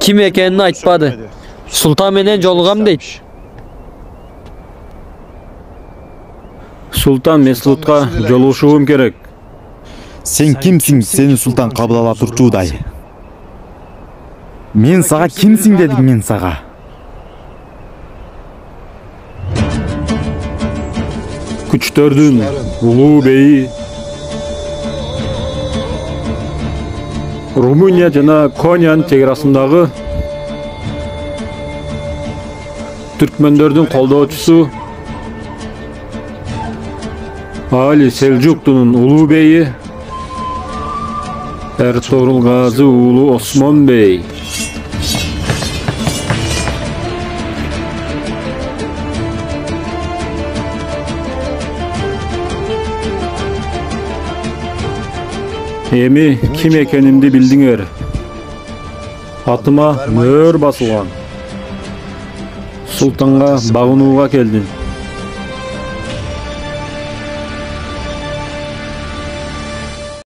Kim ekenini aytpady. Sultan menen jolugam deyt. Sultan Mesut'a joluguşum gerek. Sen kimsin seni sultan kabul ala turчудай? Men sağa kimsin dedim men sağa. Күчтөрдүн улуу бейи Румыния жана Коньян чекарасындагы түркмөндөрдүн колдоочусу Али Селжуктунун улуу бейи Эртогрул Газы уулу Осмон бей. Эми ким экенимди билдиңер. Атыма мөр басылган. Султанга багынууга келдим.